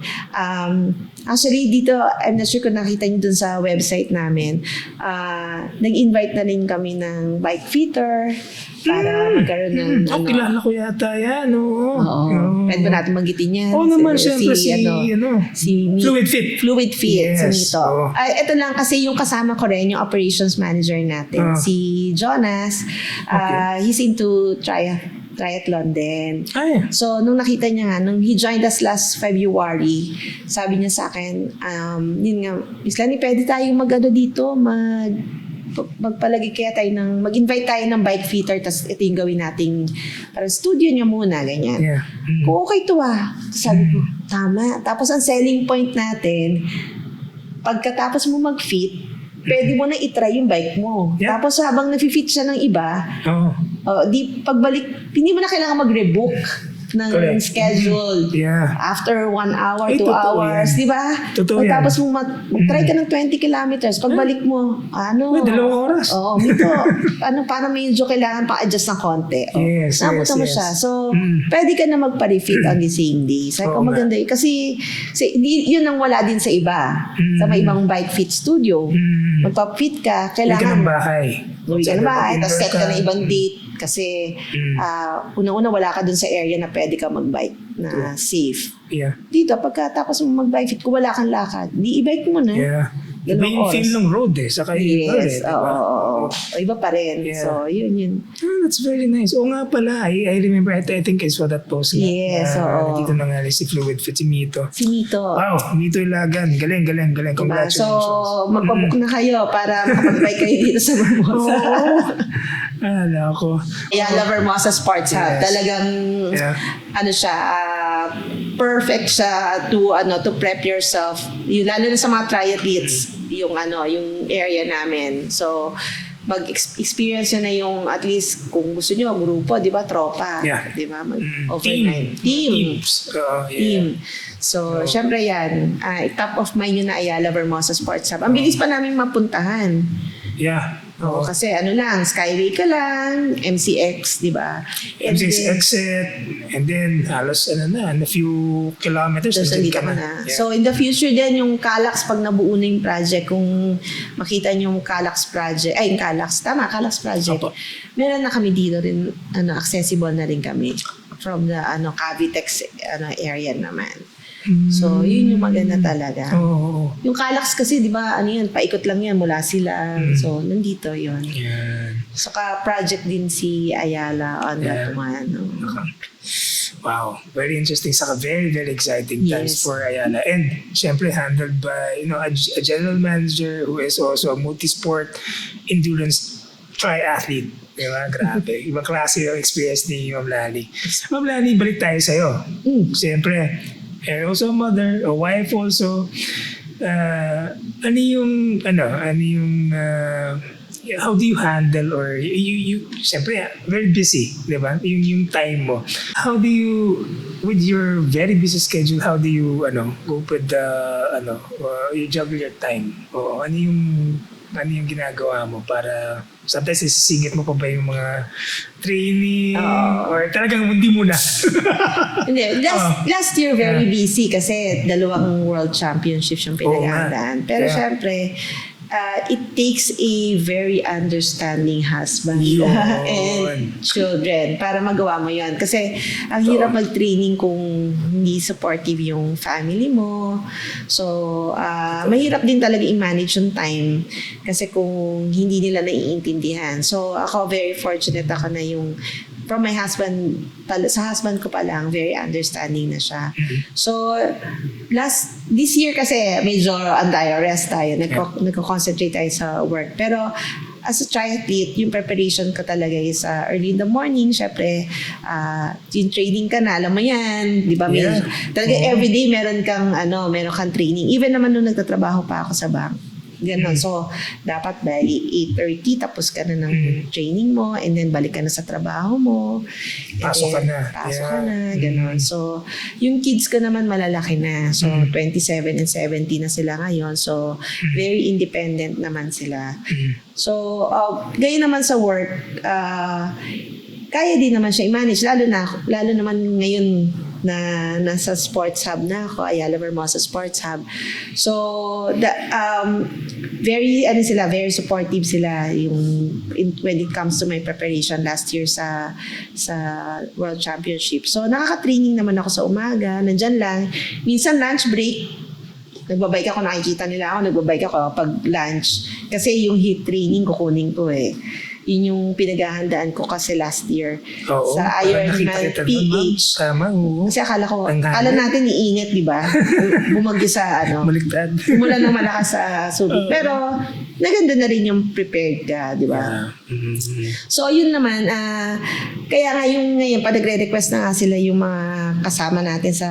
Actually, dito, I'm not sure kung nakita nyo dun sa website namin, nag-invite na rin kami ng bike fitter para magkaroon ng kilala ko yata yan. Oo. Pwede ba natin manggitin yan? Oo naman, syempre si Fluid Fit. Fluid Fit, Yes. si Mito. Oo. Ito lang kasi yung kasama ko rin, yung operations manager natin, si Jonas. He's into triathlon din. So, nung nakita niya nga, nung he joined us last February, sabi niya sa akin, yun nga, Miss Lani, pwede tayong dito, magpalagi kaya tayo mag-invite tayo ng bike fitter, tapos ito yung gawin nating parang studio niya muna, ganyan. Yeah. Kung okay to sabi ko, tama. Tapos ang selling point natin, pagkatapos mo mag-fit, pwede mo na itry yung bike mo. Yeah. Tapos habang nafi-fit siya ng iba, pagbalik, hindi mo na kailangan mag-rebook ng Correct. schedule. Yeah. After 1 hour, 2 totoo hours, yan. di ba? Totoo yan. Tapos mo mag-try ka ng 20 kilometers, pagbalik mo, 2 oras. Oo, dito, parang medyo kailangan pa-adjust ng konti. Yes, Napunta mo yes. siya. So, pwede ka na mag-refit on the same day. Sabi ko, Oo nga. maganda yun. Kasi, yun ang wala din sa iba. Sa may ibang bike fit studio. Magpa-fit ka, Hindi ka kailangan ng bahay. uwi ka na bahay, tapos set ka Indoor ng ibang date. Kasi, una-una wala ka dun sa area na pwede ka mag-bike na safe. Yeah. Dito, pagkatapos mo mag-bike fit, kung wala kang lakad, di i-bike mo na. Yeah. Iba yung feel ng road saka yung road Yes, oo. Iba pa rin. Yeah. So, yun. That's very nice. Oo nga pala, I remember, I think I saw that post. Yes, oo. Dito na nga si Fluid Fit, si Mito. Si Mito. Wow, Mito Ilagan. Galing. Diba? Congratulations. So, magpabook na kayo para makapag-bike kayo dito sa Vermosa. Ala ko. Ayala Vermosa Sports Hub. Yes. Talagang, Yeah. siya, perfect siya to prep yourself. Lalo na sa mga triathletes, yung area namin. So, mag-experience nyo na yung at least kung gusto nyo, grupo, di ba, tropa. Yeah. Di ba, overnight. Teams. Team. So, syempre yan, top of mind yun na Ayala Vermosa Sports Hub. Ang bilis pa namin mapuntahan. Yeah. Oo, kasi lang, Skyway ka lang, MCX, di ba? And M6 then, exit, and then halos in a few kilometers, tapos nandiyan nandito ka ka na. na. Yeah. So, in the future din, yung Calax, pag nabuo na yung project, kung makita nyo yung Calax project, yung Calax project, Opo. meron na kami dito rin, accessible na rin kami from the Cavitex area naman. So, yun yung maganda talaga. Oo. Yung Calax kasi, di ba, paikot lang yan mula sila. So, nandito yun. Yan. Saka project din si Ayala on that one. Wow, very interesting. Saka very, very exciting times Yes. for Ayala. And syempre handled by, a general manager who is also a multi-sport endurance triathlete. Diba? Grabe. Ibang klase yung experience ni Ma'am Lani. Ma'am Lani, balik tayo sa'yo. Siyempre, and also a mother, a wife also. How do you handle or you siyempre very busy, di ba? Yung time mo. How do you, with your very busy schedule, how do you go with you juggle your time? O ano yung ginagawa mo para sometimes isisingit mo pa ba yung mga training or talagang hindi mo na? Hindi, last year very busy kasi 2 world championships yung pinaghandaan. Pero syempre, it takes a very understanding husband and children para magawa mo yun. Kasi ang hirap mag-training kung hindi supportive yung family mo. So, mahirap din talaga i-manage yung time kasi kung hindi nila naiintindihan. So, ako very fortunate ako na yung from my husband, sa husband ko pa lang, very understanding na siya. So, this year kasi medyo rest tayo. Nagko-concentrate tayo sa work. Pero, as a triathlete, yung preparation ko talaga is early in the morning. Syempre, yung training ka na, alam mo yan. Di ba? Talaga everyday meron kang training. Even naman nung nagtatrabaho pa ako sa bank. Ganon. So, dapat by 8:30 tapos ka na ng training mo and then balik ka na sa trabaho mo. Pasok ka na. Pasok ka na. Ganon. So, yung kids ko naman malalaki na. So, 27 and 17 na sila ngayon. So, very independent naman sila. So, gaya naman sa work, kaya din naman siya i-manage. Lalo naman ngayon na nasa sports hub na ako, Ayala Vermosa Sports Hub. So, very supportive sila when it comes to my preparation last year sa World Championship. So, nakaka-training naman ako sa umaga, nandyan lang. Minsan lunch break, nagbabike ako, nakikita nila ako, nagbabike ako pag lunch. Kasi yung heat training kukunin ko Yun yung pinaghahandaan ko kasi last year sa Ironman PH. Tama, oo. Kasi akala natin iingat, di ba? Bumagyo sa Baliktad. Simula ng malakas sa Subic. Pero naganda na rin yung prepared ka, di ba? So, yun naman. Kaya nga ngayon, pa nagre-request na nga sila yung mga kasama natin sa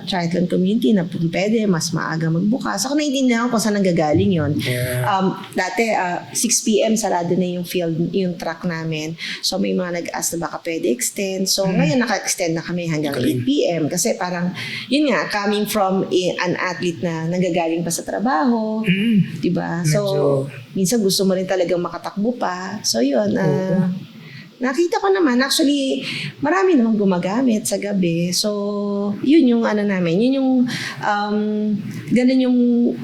triathlon community na kung pwede, mas maaga magbukas. Ako naiintindihan ko kung saan nanggagaling yun. Dati, 6 p.m. sarado na yung field, yung track namin. So, may mga nag-ask na baka pwede extend. So, ngayon naka-extend na kami hanggang 8 p.m. Kasi parang, yun nga, coming from an athlete na nanggagaling pa sa trabaho, di ba? So, minsan gusto mo rin talagang makatakbo pa. So, yun, nakita ko naman, actually, marami namang gumagamit sa gabi. So, yun yung namin. Yun yung, ganun yung,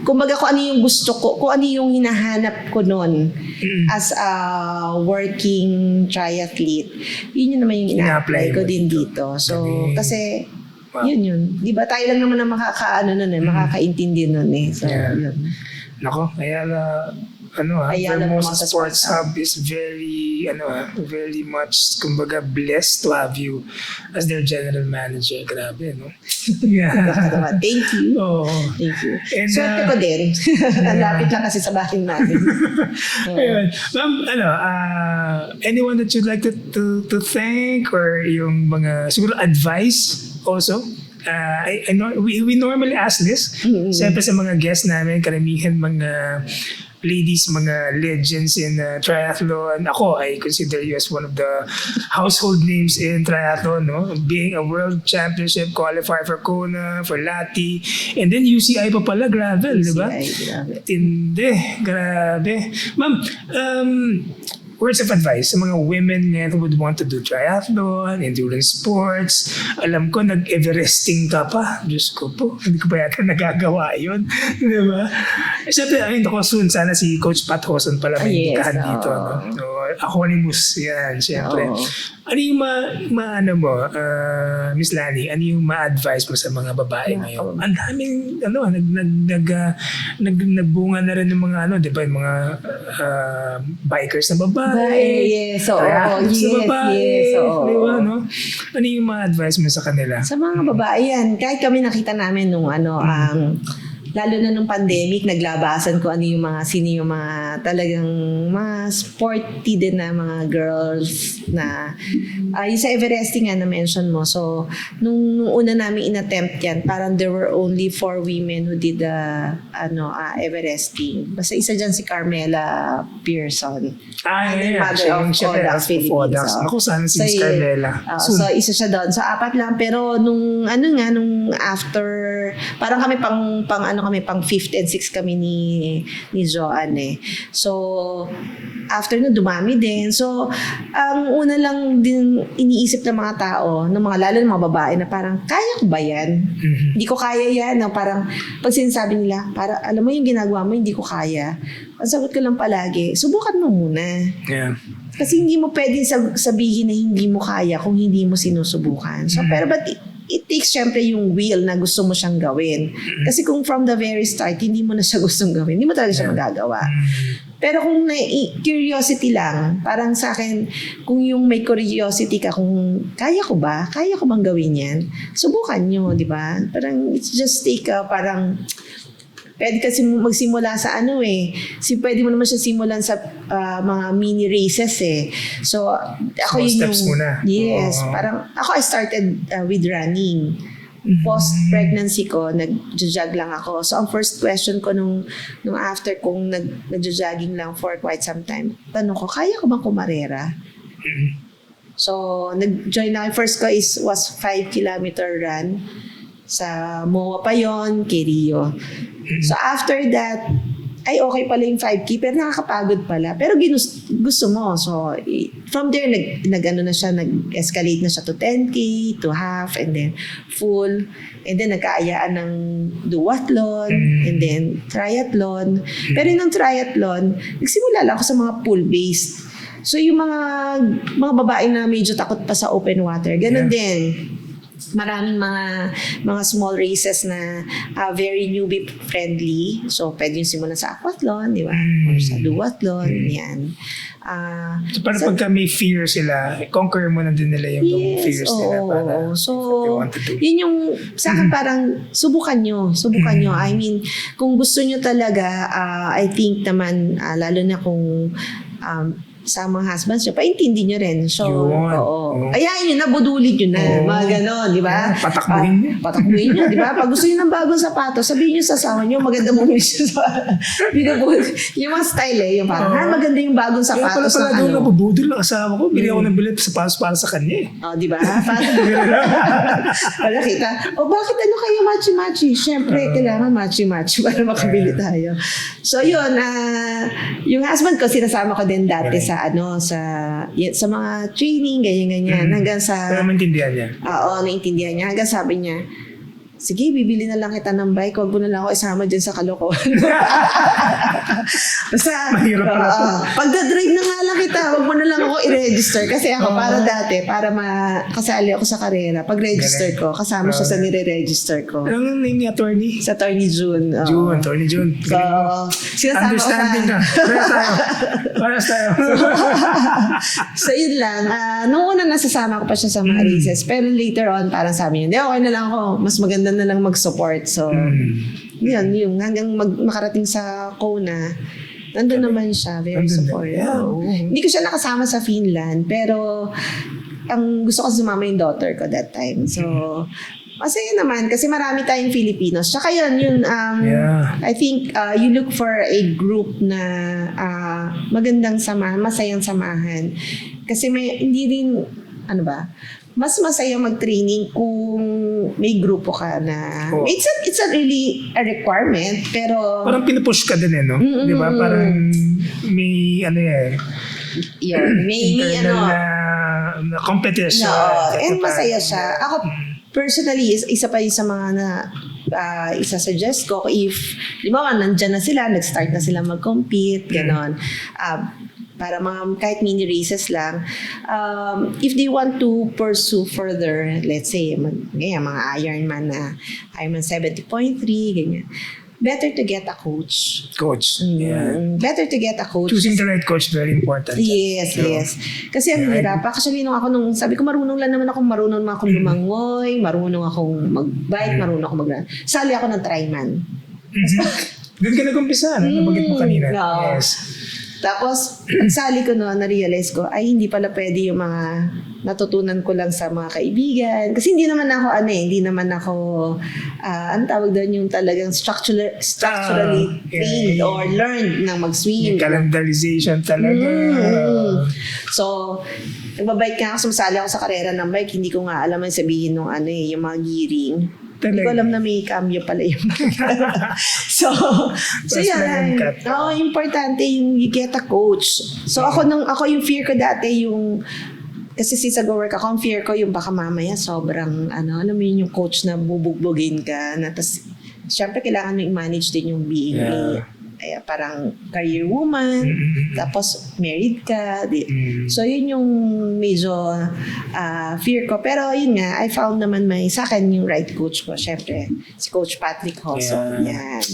kumbaga kung ano yung gusto ko, kung ano yung hinahanap ko noon as a working triathlete. Yun naman yung ina-apply ko din dito. So, kasi, yun. Di ba? Tayo lang naman ang makakaintindi nun So, yun. Nako, Ayala, Ayala Vermosa Vermosa Sports Sports Hub is very, very much, kumbaga, blessed to have you as their general manager. Grabe, no? Yeah. Thank you. Oo. Thank you. And, Swerte ko din. Ang lapit lang kasi sa bahay natin. Ayun. Ma'am, anyone that you'd like to thank or yung mga, siguro advice also? I know we normally ask this. Siyempre sa mga guests namin, karamihan mga ladies, mga legends in triathlon. Ako, I consider you as one of the household names in triathlon, no? Being a world championship qualifier for Kona, for Lati, and then UCI pa pala, gravel, di ba? UCI, grabe. Tindi, grabe. Ma'am, words of advice sa mga women ngayon who would want to do triathlon, endurance sports. Alam ko, nag-Everesting ka pa. Diyos ko po, hindi ko pa yata nagagawa yun. Di ba? Siyempre, ayun ako soon, sana si Coach Pat Hoson pala may ikahan dito. No? So, Aquanimus, yan, siyempre. Ano yung Miss Lani, ano yung ma-advise mo sa mga babae ngayon? Ang daming, nagbunga na rin ng mga, di ba, yung mga bikers na babae. Yes, oo. Triathletes na babae. Yes, oo. Di ba, no? Ano yung ma-advise mo sa kanila? Sa mga babae yan, kahit kami nakita namin nung lalo na nung pandemic, naglabasan ko sino yung mga talagang mga sporty din na mga girls na yung sa Everesting nga na-mention mo. So, nung una namin in-attempt yan, parang there were only 4 women who did Everesting. Basta isa dyan si Carmela Pearson. Mother of Odax Philippines. Ako sana si Miss Carmela. So, isa siya doon. So, 4 lang. Pero nung after, parang kami pang 5th and 6th kami ni Joanne eh. So, after na dumami din. So, ang una lang din iniisip ng mga tao, lalo ng mga babae na parang, kaya ko ba yan? Hindi ko kaya yan. Parang, pag sinasabi nila, para alam mo yung ginagawa mo, hindi ko kaya. Ang sagot ko lang palagi, subukan mo muna. Yeah. Kasi hindi mo pwedeng sabihin na hindi mo kaya kung hindi mo sinusubukan. So, pero it takes syempre yung will na gusto mo siyang gawin. Kasi kung from the very start, hindi mo na siya gustong gawin, hindi mo talaga siya magagawa. Pero kung curiosity lang, parang sa akin, kung yung may curiosity ka, kung kaya ko bang gawin yan, subukan nyo, di ba? Parang it's just take pwede kasi magsimula sa pwede mo naman siya simulan sa mga mini races eh. So, ako Small steps muna. Yes. Parang, I started with running. Post-pregnancy ko, nag-jog lang ako. So, ang first question ko nung after kong nag-jogging lang for quite some time, tanong ko, kaya ko bang kumarera? So, nag-join na. First ko was 5-kilometer run. Sa MOA pa yun, kay Rio. So after that, ay okay pala yung 5K, pero nakakapagod pala. Pero gusto mo. So from there, nag-escalate na siya to 10K, to half, and then full. And then nagkaayaan ng duathlon, and then triathlon. Pero yung triathlon, nagsimula lang ako sa mga pool-based. So yung mga babae na medyo takot pa sa open water, ganun din. Maraming mga small races na very newbie friendly. So, pwede yung simulan sa aquathlon, di ba? Or sa duathlon, yan. So, parang pagka may fear sila, conquer mo na din nila yung fears nila para so, they want to do. Yun yung, sa akin parang, subukan nyo. I mean, kung gusto nyo talaga, I think naman, lalo na kung sa mga husbands nyo, paintindi nyo rin. So, ayayin nyo na, budulin nyo na. Mga ganon, di ba? Patakbuhin nyo, di ba? Pag gusto nyo ng bagong sapatos, sabihin nyo sa asawa nyo, maganda mong mission sa yung mga style eh, yung parang, maganda yung bagong sapatos. Kaya pala doon nabubudol ng asawa ko, bili ako ng bilet sa sapatos para sa kanya eh. Di ba? Wala kita, bakit kayo matchy-matchy? Siyempre, kailangan matchy-matchy para makabili tayo. So, yun, yung husband ko, sinasama ko din dati sa mga training, ganyan-ganyan. Hanggang sa... Pero maintindihan niya. Oo, naintindihan niya. Hanggang sabi niya, sige, bibili na lang kita ng bike. Huwag mo na lang ako isama dyan sa kalokohan. Basta, mahirap pala ito. pagdadrive na nga lang Wag mo na lang ako i-register. Kasi ako, para dati, para makasali ako sa karera, pag-register ko, kasama siya sa nire-register ko. Anong name ni attorney? Sa Attorney June. oo. June, attorney June. So, sinasama ko Understanding sa... na. Paras tayo. So, yun lang. Nung una, nasasama ko pa siya sa mga races. Pero later on, parang sabi niya, hindi, okay na lang ako. Mas maganda na lang mag-support. So, yun. Hanggang makarating sa Kona, nandun naman siya. Very Nandun na. supportive. Yeah, Oo. oo. Hindi ko siya nakasama sa Finland. Pero, ang gusto ko sumama yung daughter ko that time. So, masaya naman kasi marami tayong Filipinos. Tsaka yun, Yeah. I think you look for a group na magandang samahan, masayang samahan. Kasi hindi rin, mas masaya mag-training kung may grupo ka na, Oo. it's a really a requirement, pero, Parang pinupush ka din no? Di ba? Parang may yun, may internal na competition. no, and masaya siya. Ako, personally, isa pa yung sa mga na isa-suggest ko if, nandyan na sila, nag-start na sila mag-compete, ganon. Para mga kahit mini races lang, if they want to pursue further, let's say, mga Ironman 70.3, ganyan. Better to get a coach. Coach. Yeah. Better to get a coach. Choosing the right coach, very important. Yes. Kasi ang hirap. Actually, sabi ko, marunong akong lumangoy, marunong akong mag-bike, marunong akong mag-run. Sali ako ng Triman. Doon ka nag-umpisa, nabanggit mo kanina. No. Yes. Tapos, ang sali ko noon, na-realize ko, ay, hindi pala pwede yung mga natutunan ko lang sa mga kaibigan. Kasi hindi naman ako, ang tawag doon yung talagang structurally trained or learned na mag-swim. Yung calendarization talaga. So, nagbabike nga ako, sumasali ako sa karera ng bike, hindi ko nga alam ang sabihin nung yung mga gearing. Hindi ko alam na may cambio pala yung So yan. Importante yung you get a coach. So ako yung fear ko dati yung kasi since nag-work ako, ang fear ko yung baka mamaya sobrang alam mo yun yung coach na bubugbugin ka na tas syempre kailangan mo i-manage din yung being parang career woman, tapos married ka. So, yun yung medyo fear ko. Pero yun nga, I found naman sa akin yung right coach ko. Syempre, si Coach Patrick Hosso. Yan.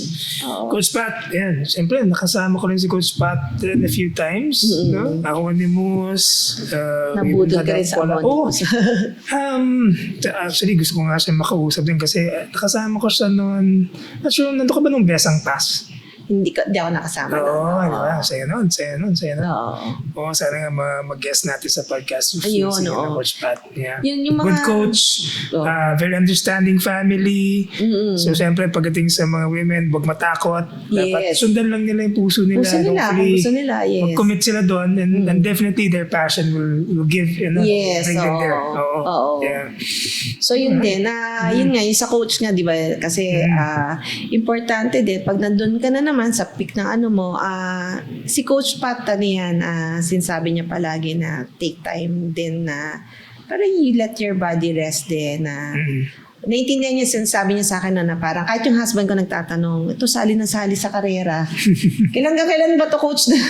Oo. Coach Pat, yan. Siyempre, nakasama ko rin si Coach Pat a few times. No? Ako ni Moose. Nabudol ka rin sa Moose. Actually, gusto ko nga siya makausap din kasi nakasama ko siya noon. Not sure, nandun ka ba nung Besang Pass? Hindi ako nakasama. Oo, diba? Saya nun. Oo. Sana nga mag-guest natin sa podcast. Ayun, Coach Pat. Yeah. Yun yung mga... Good coach, very understanding family. So, siyempre, pagdating sa mga women, huwag matakot. Dapat sundan lang nila yung puso nila. Puso nila, yes. Mag-commit sila doon and definitely their passion will give, bring them there. Oo. Yeah. So, yun din. Yun nga, yung sa coach nga, di ba? Kasi, importante din, pag nandun ka na naman sa peak ng si Coach Pat yan, sinasabi niya palagi na take time din na parang you let your body rest din na naiintindihan niya, sinasabi niya sa akin na parang kahit yung husband ko nagtatanong, ito sali na sali sa karera. Kailan ba to coach na?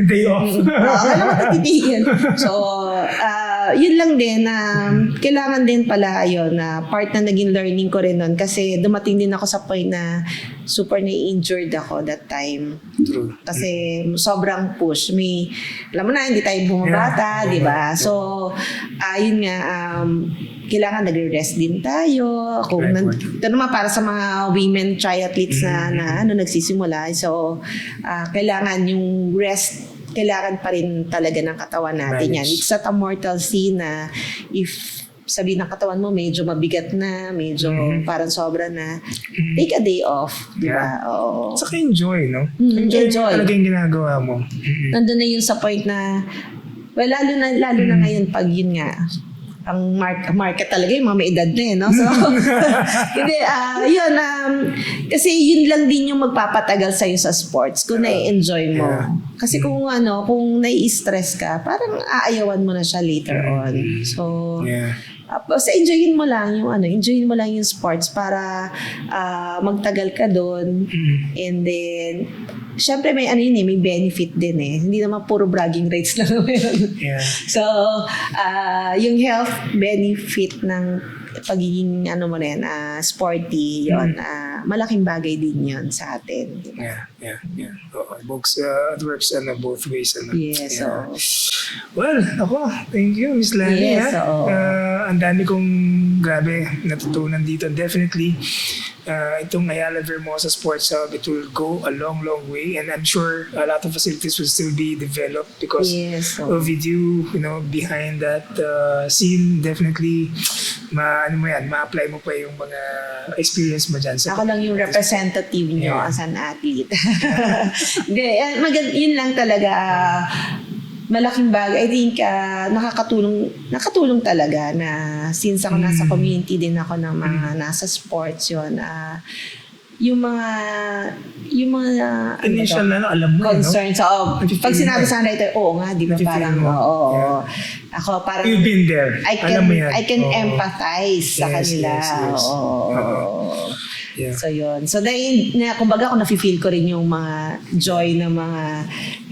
Day off. Kailan ba ito titigil? So, yun lang din na kailangan din pala yun na part na naging learning ko rin nun kasi dumating din ako sa point na super na-injured ako that time. True. Kasi sobrang push. Alam mo na, hindi tayo bumabata, di ba? So, yun nga, kailangan nagre-rest din tayo. Ito naman para sa mga women triathletes na nagsisimula. So, kailangan yung rest, kailangan pa rin talaga ng katawan natin yan. It's not a mortal sin na if sabihin ng katawan mo, medyo mabigat na, medyo parang sobra na, take a day off. Di ba? Oo. Saka enjoy, no? Enjoy. Talaga yung ginagawa mo. Nandun na yun sa point na, lalo na ngayon pag yun nga, ang market talaga yung mga may edad na no? So, hindi, yun, kasi yun lang din yung magpapatagal sa'yo sa sports kung na-enjoy mo. Kasi kung nai-stress ka, parang aayawan mo na siya later on. So, basta enjoyin mo lang yung sports para magtagal ka doon. And then, syempre may ano yun may benefit din eh. Hindi naman puro bragging rights lang meron. Yeah. So, yung health benefit ng pagiging sporty, yon malaking bagay din yon sa atin. Diba? Yeah. It works both ways. Yes, yeah. Well, ako, thank you, Miss Lani. Yes, oo. Ang dami kong grabe natutunan dito. Definitely, itong Ayala Vermosa Sports Hub, it will go a long way, and I'm sure a lot of facilities will still be developed because Yes, of you behind that scene. Definitely, ma-apply mo pa yung mga experience mo dyan. Ako lang yung representative nyo as an athlete. Yun lang talaga. Malaking bagay. I think nakakatulong talaga na since ako nasa community din ako ng mga nasa sports yun. Yung mga initial alam mo concerns. Pag sinabi sa writer, oo nga, di ba parang, oo. Ako parang, you've been there. Alam mo yan. I can empathize sa kanila. Yes. Oo. Yeah. So yun. So dahil kumbaga ako nafe-feel ko rin yung mga joy ng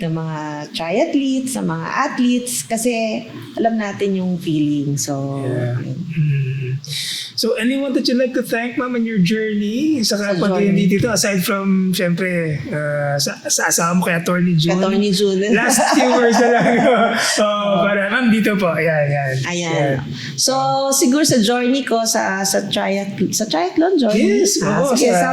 mga triathletes, ng mga athletes kasi alam natin yung feeling. So So anyone that you'd like to thank, ma'am, on your journey sa pag-hindi dito aside from syempre sa asawa mo kay Attorney June. Last few words na lang. Para ma'am dito po. Ayan. So siguro sa journey ko sa triathlon journey. Yes.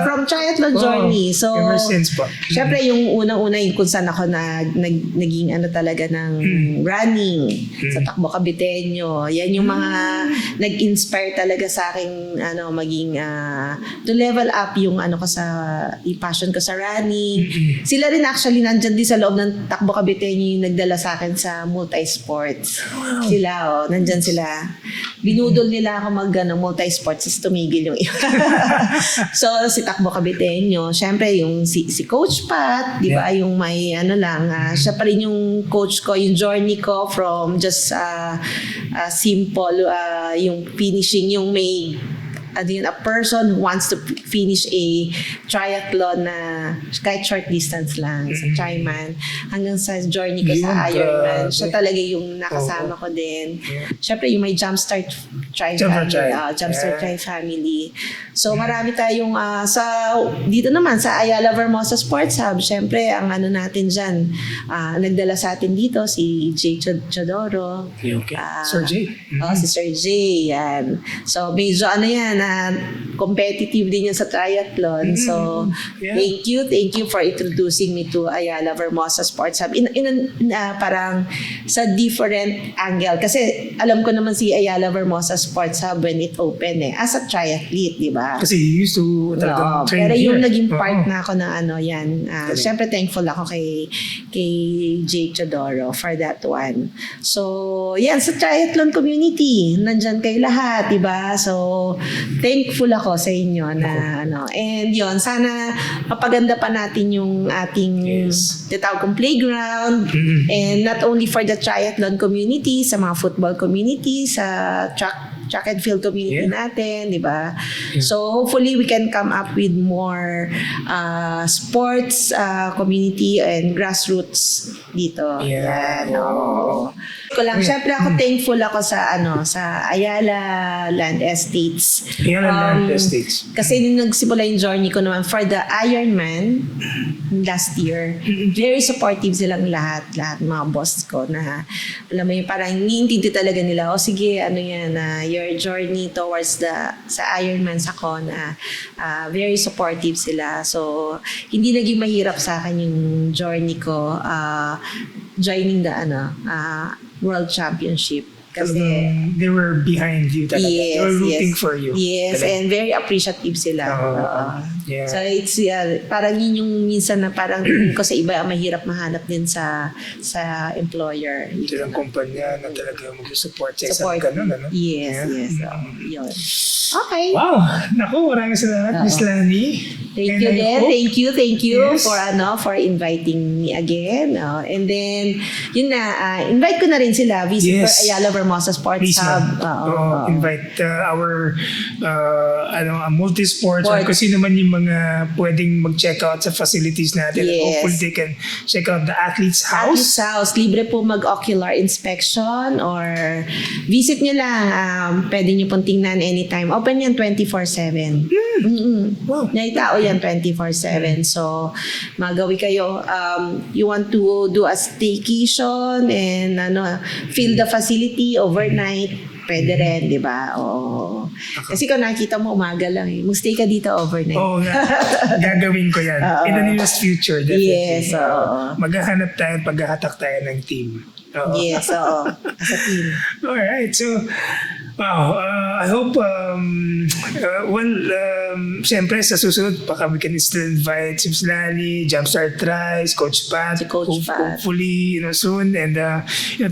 From triathlon journey. So ever since po. Syempre yung unang-una yung kung saan ako naging talaga ng running sa Takbo Caviteño. Yan yung mga nag-inspire talaga sa aking maging to level up yung passion ko sa running. Sila rin actually nandyan din sa loob ng Takbo Caviteño yung nagdala sa akin sa multi-sports. Wow. Sila nandyan sila. Binudol nila ako multi-sports is tumigil yung iba. So si Takbo Caviteño, syempre yung si Coach Pat, di ba? Yung may siya pa rin yung coach ko, yung journey ko from just simple yung finishing yung may a person who wants to finish a triathlon na kahit short distance lang sa Triman hanggang sa journey ko sa Ironman. Siya talaga yung nakasama ko din. Syempre yung may Jumpstart Tri family. So marami tayong dito naman sa Ayala Vermosa Sports Hub. Syempre ang natin dyan, nagdala sa atin dito si Jay Chodoro. Okay. Sir Jay. Si Sir Jay. Yan. So medyo competitive din yan sa triathlon. So thank you for introducing me to Ayala Vermosa Sports Hub parang sa different angle kasi alam ko naman si Ayala Vermosa Sports Hub when it opened as a triathlete, di ba? Kasi you used to train pero yung here. naging part na ako ng syempre thankful ako kay Jake Chodoro for that one. So yan, sa triathlon community nandyan kayo lahat, di ba? So thankful ako sa inyo na and yon sana mapaganda pa natin yung ating tinatawag kong playground and not only for the triathlon community, sa mga football community, sa track and field community natin, di ba? So hopefully we can come up with more sports community and grassroots dito. Syempre ako thankful ako sa Ayala Land Estates. Land Estates. Kasi nung nagsimula yung journey ko naman for the Ironman last year, very supportive silang lahat mga boss ko na alam mo yung parang niintindi talaga nila, sige, your journey towards sa Ironman sa Kona, very supportive sila. So, hindi naging mahirap sa akin yung journey ko joining the World Championship. Kasi they were behind you talaga. They were rooting for you. Yes, talaga. And very appreciative sila. So it's parang yun yung minsan na parang ko sa iba mahirap mahanap din sa employer. Silang kumpanya na talaga mag-support sa isang ganun, Yes. Yun. Okay. Wow! Naku, maraming salamat, Miss Lani. Thank And you I din. hope- Thank you Yes. for inviting me again. And then yun na, invite ko na rin sila visit Yes. Ayala Vermosa Sports Please, Hub. ma'am. Invite our multi-sports or Sports. kung sino man yung mga pwedeng mag-check out sa facilities natin. And Yes. hopefully they can check out the Athlete's Athlete's House. House. Libre po mag-ocular inspection or visit nyo lang. Pwede nyo pong tingnan anytime. Open yan 24/7. Wow. May tao yan 24/7. So, magawi kayo. You want to do a staycation and feel the facility overnight. Pwede rin, di ba? Oo. Kasi kung nakita mo, umaga lang eh. Mag-stay ka dito overnight. Oo nga. Gagawin ko yan. In the nearest future, definitely. Yes, oo. Maghahanap tayo, paghahatak tayo ng team. Oo. Yes, oo. As a team. Alright, so, wow, I hope, siyempre sa susunod, baka we can still invite Sims Lani, Jumpstart Tries, Coach Pat, Si Coach Pat. hopefully, soon. And,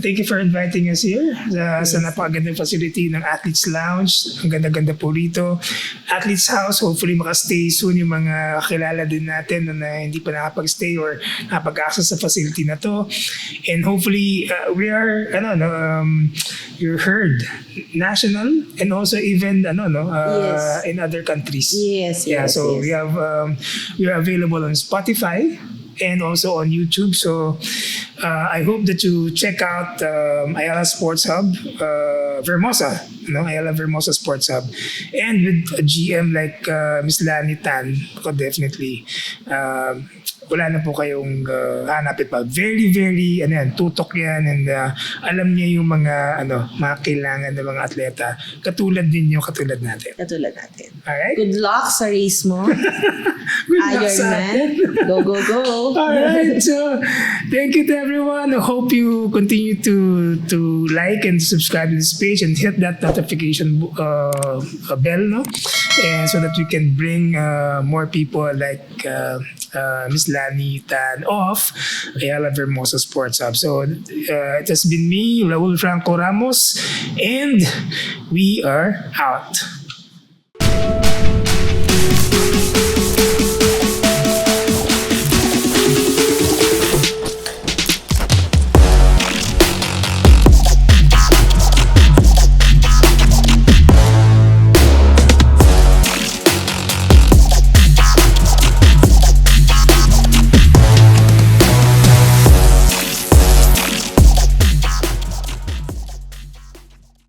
thank you for inviting us here sa napakagandang facility ng Athletes Lounge. Ang ganda-ganda po rito. Athletes House, hopefully makastay soon yung mga kakilala din natin na hindi pa nakapag-stay or nakapag-access sa facility na to. And hopefully, we are, you're heard national and also even, Yes. in other countries. Yes, Yeah, yes, so yes. we are available on Spotify and also on YouTube. So I hope that you check out Ayala Sports Hub, Vermosa, Ayala Vermosa Sports Hub. And with a GM like Miss Lani Tan, definitely, wala na po kayong hanapin pa. Very, very, tutok yan and alam niya yung mga kailangan ng mga atleta. Katulad ninyo, katulad natin. Katulad natin. Alright? Good luck sa race mo. Good luck sa atin. Ironman. Go, go, go. Alright, so thank you to everyone. I hope you continue to like and subscribe to this page and hit that notification bell, and so that we can bring more people like Miss Lani Tan of Ayala Vermosa Sports Hub. So it has been me, Raul Franco Ramos, and we are out.